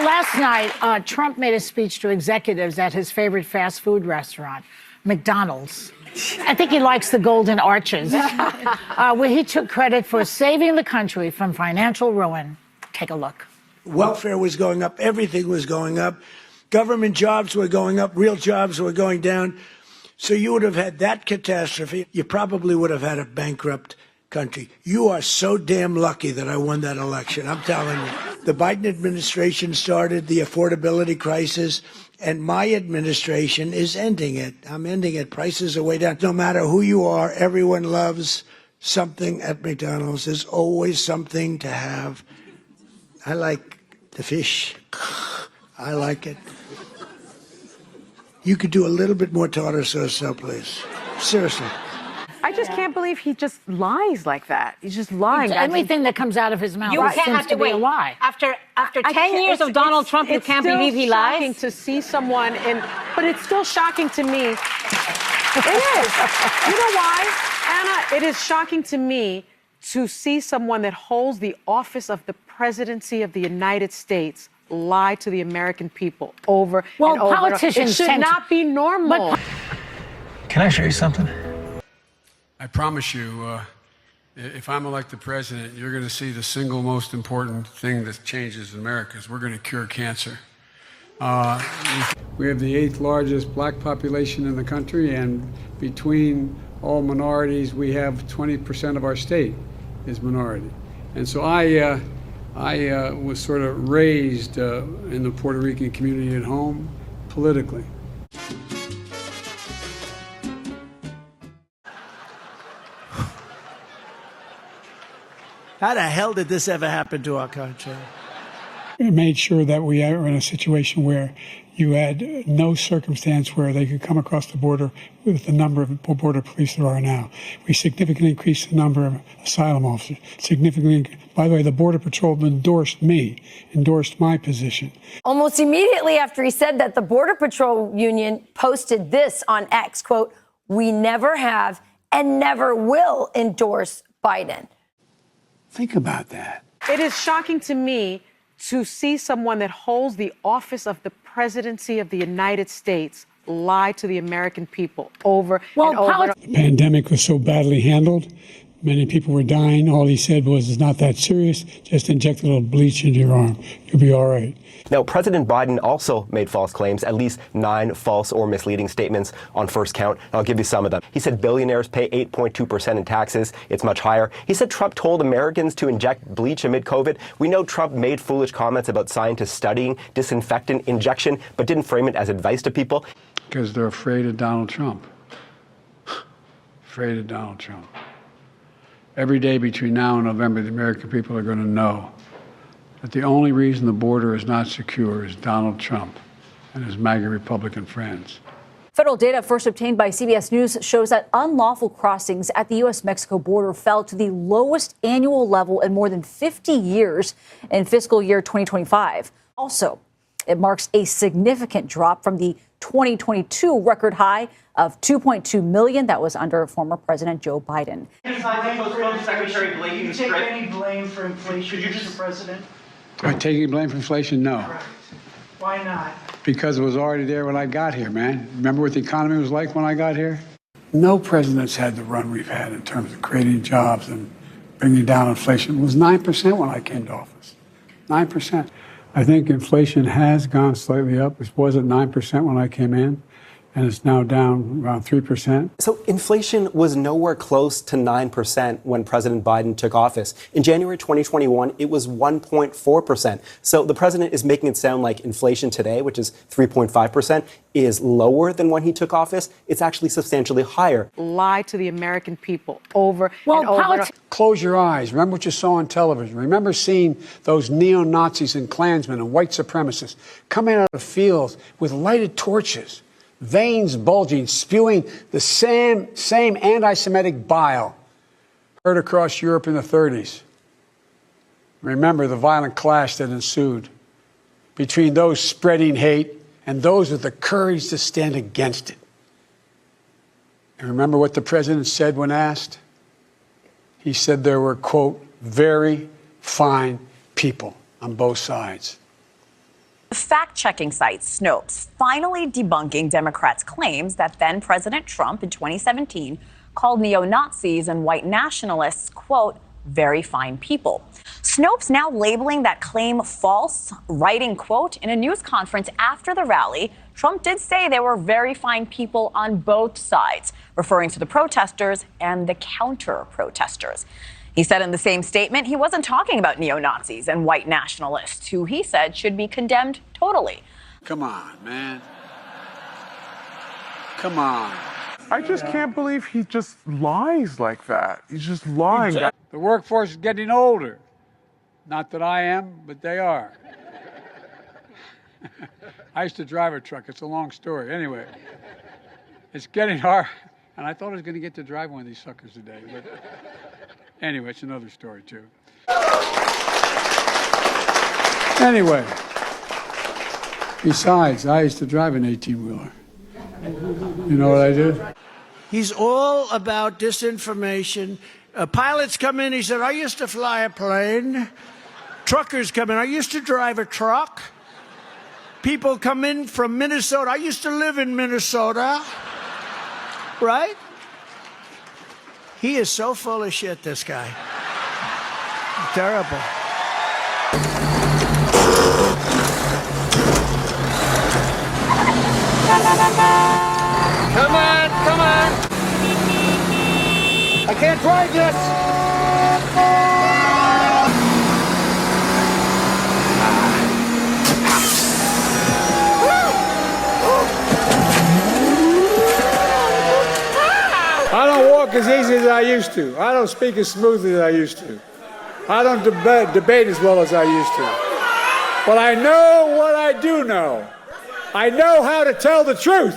last night, Trump made a speech to executives at his favorite fast food restaurant, McDonald's. I think he likes the golden arches, where he took credit for saving the country from financial ruin. Take a look. Welfare was going up. Everything was going up. Government jobs were going up. Real jobs were going down. So you would have had that catastrophe. You probably would have had a bankrupt country. You are so damn lucky that I won that election. I'm telling you. The Biden administration started the affordability crisis, and my administration is ending it. I'm ending it. Prices are way down. No matter who you are, everyone loves something at McDonald's. There's always something to have. I like the fish. I like it. You could do a little bit more tartar sauce, please. Seriously. I just can't believe he just lies like that. He's just lying. Everything that comes out of his mouth seems to be a lie. After 10 years of Donald Trump, you can't believe he lies? It's still shocking to see someone but it's still shocking to me. It is. You know why, Anna? It is shocking to me to see someone that holds the office of the presidency of the United States lie to the American people over and over. Politicians it should not be normal. Can I show you something? I promise you, if I'm elected president, you're going to see the single most important thing that changes in America is we're going to cure cancer. We have the 8th largest black population in the country, and between all minorities, we have 20% of our state is minority. And so I was sort of raised in the Puerto Rican community at home politically. How the hell did this ever happen to our country? We made sure that we are in a situation where you had no circumstance where they could come across the border with the number of border police there are now. We significantly increased the number of asylum officers. By the way, the Border Patrol endorsed my position. Almost immediately after he said that, the Border Patrol Union posted this on X, quote, "We never have and never will endorse Biden." Think about that. It is shocking to me to see someone that holds the office of the presidency of the United States lie to the American people over and over. The pandemic was so badly handled. Many people were dying. All he said was, "It's not that serious. Just inject a little bleach into your arm. You'll be all right." Now, President Biden also made false claims, at least 9 false or misleading statements on first count. I'll give you some of them. He said billionaires pay 8.2% in taxes. It's much higher. He said Trump told Americans to inject bleach amid COVID. We know Trump made foolish comments about scientists studying disinfectant injection, but didn't frame it as advice to people. Because they're afraid of Donald Trump. Afraid of Donald Trump. Every day between now and November, the American people are going to know that the only reason the border is not secure is Donald Trump and his MAGA Republican friends. Federal data first obtained by CBS News shows that unlawful crossings at the U.S.-Mexico border fell to the lowest annual level in more than 50 years in fiscal year 2025. Also, it marks a significant drop from the 2022 record high of 2.2 million that was under former President Joe Biden. Do you take any blame for inflation, Mr. President? Am I taking blame for inflation? No. Correct. Why not? Because it was already there when I got here, man. Remember what the economy was like when I got here? No president's had the run we've had in terms of creating jobs and bringing down inflation. It was 9% when I came to office. 9%. I think inflation has gone slightly up. It was at 9% when I came in, and it's now down around 3%. So inflation was nowhere close to 9% when President Biden took office. In January 2021, it was 1.4%. So the president is making it sound like inflation today, which is 3.5%, is lower than when he took office. It's actually substantially higher. Lie to the American people over and over. Close your eyes. Remember what you saw on television. Remember seeing those neo-Nazis and Klansmen and white supremacists coming out of the fields with lighted torches, veins bulging, spewing the same anti-Semitic bile heard across Europe in the 30s. Remember the violent clash that ensued between those spreading hate and those with the courage to stand against it. And remember what the president said when asked? He said there were, quote, very fine people on both sides. Fact-checking site Snopes finally debunking Democrats' claims that then-President Trump in 2017 called neo-Nazis and white nationalists, quote, very fine people. Snopes now labeling that claim false, writing, quote, in a news conference after the rally, Trump did say there were very fine people on both sides, referring to the protesters and the counter-protesters. He said in the same statement he wasn't talking about neo-Nazis and white nationalists, who he said should be condemned totally. Come on, man. Come on. I just can't believe he just lies like that. He's just lying. The workforce is getting older. Not that I am, but they are. I used to drive a truck. It's a long story. Anyway, it's getting hard. And I thought I was going to get to drive one of these suckers today. But anyway, it's another story, too. Anyway, besides, I used to drive an 18-wheeler. You know what I did? He's all about disinformation. Pilots come in, he said, I used to fly a plane. Truckers come in, I used to drive a truck. People come in from Minnesota, I used to live in Minnesota. Right? He is so full of shit, this guy. Terrible. Come on, come on. I can't drive this. I don't walk as easy as I used to. I don't speak as smoothly as I used to. I don't debate as well as I used to. But I know what I do know. I know how to tell the truth.